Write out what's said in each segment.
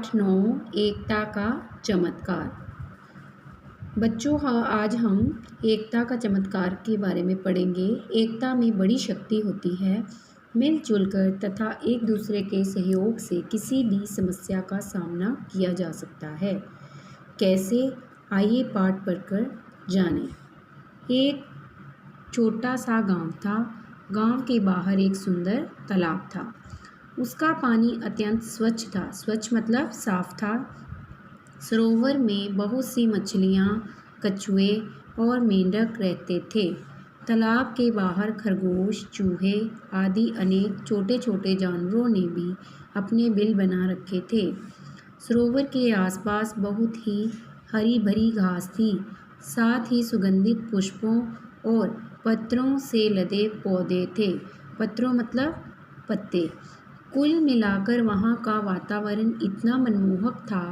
पाठ 9 एकता का चमत्कार। बच्चों आज हम एकता का चमत्कार के बारे में पढ़ेंगे। एकता में बड़ी शक्ति होती है। मिलजुल कर तथा एक दूसरे के सहयोग से किसी भी समस्या का सामना किया जा सकता है। कैसे, आइए पाठ पढ़कर जानें। एक छोटा सा गांव था। गांव के बाहर एक सुंदर तालाब था। उसका पानी अत्यंत स्वच्छ था। स्वच्छ मतलब साफ था। सरोवर में बहुत सी मछलियाँ, कछुए और मेंढक रहते थे। तालाब के बाहर खरगोश, चूहे आदि अनेक छोटे छोटे जानवरों ने भी अपने बिल बना रखे थे। सरोवर के आसपास बहुत ही हरी भरी घास थी। साथ ही सुगंधित पुष्पों और पत्रों से लदे पौधे थे। पत्रों मतलब पत्ते। कुल मिलाकर वहाँ का वातावरण इतना मनमोहक था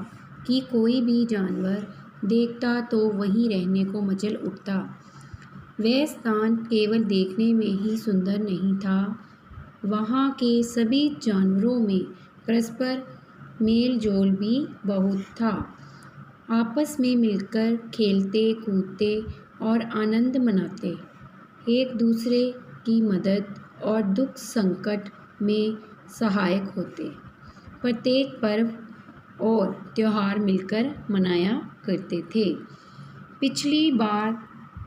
कि कोई भी जानवर देखता तो वहीं रहने को मचल उठता। वह स्थान केवल देखने में ही सुंदर नहीं था, वहाँ के सभी जानवरों में परस्पर मेल जोल भी बहुत था। आपस में मिलकर खेलते कूदते और आनंद मनाते, एक दूसरे की मदद और दुख संकट में सहायक होते। प्रत्येक पर्व और त्यौहार मिलकर मनाया करते थे। पिछली बार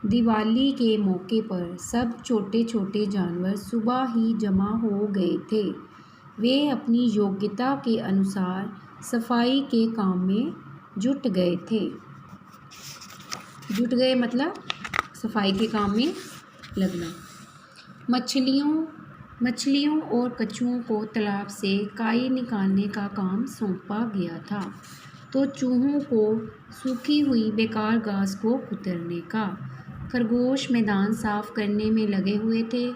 दिवाली के मौके पर सब छोटे छोटे जानवर सुबह ही जमा हो गए थे। वे अपनी योग्यता के अनुसार सफाई के काम में जुट गए थे। जुट गए मतलब सफाई के काम में लगना। मछलियों और कछुओं को तालाब से काई निकालने का काम सौंपा गया था, तो चूहों को सूखी हुई बेकार घास को कुतरने का। खरगोश मैदान साफ करने में लगे हुए थे,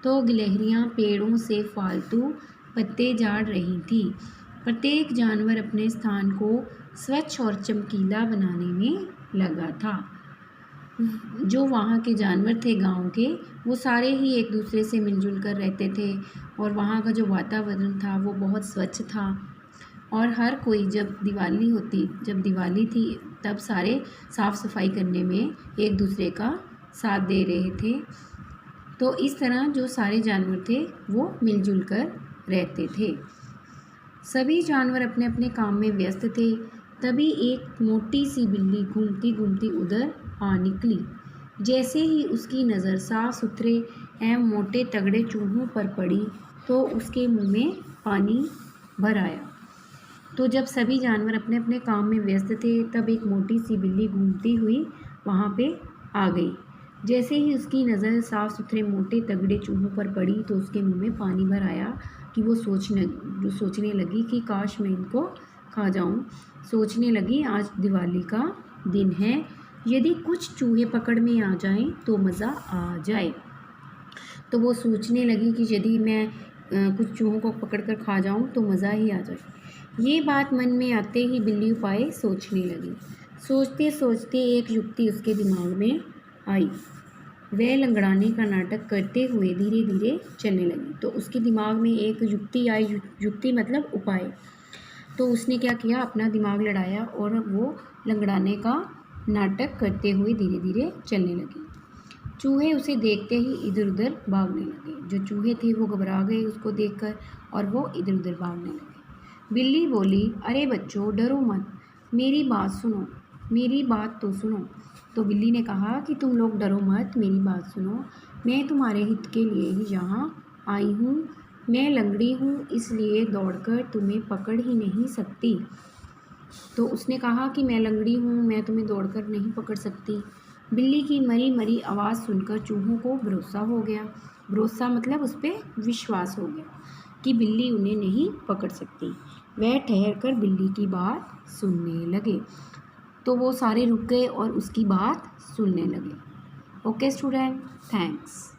तो गिलहरियाँ पेड़ों से फालतू पत्ते झाड़ रही थी। प्रत्येक जानवर अपने स्थान को स्वच्छ और चमकीला बनाने में लगा था। जो वहाँ के जानवर थे गांव के, वो सारे ही एक दूसरे से मिलजुल कर रहते थे और वहाँ का जो वातावरण था वो बहुत स्वच्छ था। और हर कोई जब दिवाली थी तब सारे साफ़ सफाई करने में एक दूसरे का साथ दे रहे थे। तो इस तरह जो सारे जानवर थे वो मिलजुल कर रहते थे। सभी जानवर अपने अपने काम में व्यस्त थे। तभी एक मोटी सी बिल्ली घूमती घूमती उधर आ निकली। जैसे ही उसकी नज़र साफ सुथरे एवं मोटे तगड़े चूहों पर पड़ी तो उसके मुंह में पानी भर आया। तो जब सभी जानवर अपने अपने काम में व्यस्त थे, तब एक मोटी सी बिल्ली घूमती हुई वहाँ पे आ गई। जैसे ही उसकी नज़र साफ सुथरे मोटे तगड़े चूहों पर पड़ी तो उसके मुंह में पानी भर आया कि वो सोचने लगी कि काश मैं इनको खा जाऊं। सोचने लगी आज दिवाली का दिन है, यदि कुछ चूहे पकड़ में आ जाएं तो मज़ा आ जाए। तो वो सोचने लगी कि यदि मैं कुछ चूहों को पकड़ कर खा जाऊं तो मज़ा ही आ जाए। ये बात मन में आते ही बिल्ली उपाय सोचने लगी। सोचते सोचते एक युक्ति उसके दिमाग में आई। वह लंगड़ाने का नाटक करते हुए धीरे धीरे चलने लगी। तो उसके दिमाग में एक युक्ति आई। युक्ति मतलब उपाय। तो उसने क्या किया, अपना दिमाग लड़ाया और वो लंगड़ाने का नाटक करते हुए धीरे धीरे चलने लगी। चूहे उसे देखते ही इधर उधर भागने लगे। जो चूहे थे वो घबरा गए उसको देखकर और वो इधर उधर भागने लगे। बिल्ली बोली, अरे बच्चों डरो मत, मेरी बात सुनो, मेरी बात तो सुनो। तो बिल्ली ने कहा कि तुम लोग डरो मत, मेरी बात सुनो, मैं तुम्हारे हित के लिए ही यहाँ आई हूँ। मैं लंगड़ी हूँ, इसलिए दौड़कर तुम्हें पकड़ ही नहीं सकती। तो उसने कहा कि मैं लंगड़ी हूँ, मैं तुम्हें दौड़कर नहीं पकड़ सकती। बिल्ली की मरी मरी आवाज़ सुनकर चूहों को भरोसा हो गया। भरोसा मतलब उस पर विश्वास हो गया कि बिल्ली उन्हें नहीं पकड़ सकती। वह ठहर कर बिल्ली की बात सुनने लगे। तो वो सारे रुक गए और उसकी बात सुनने लगे। Okay student, thanks.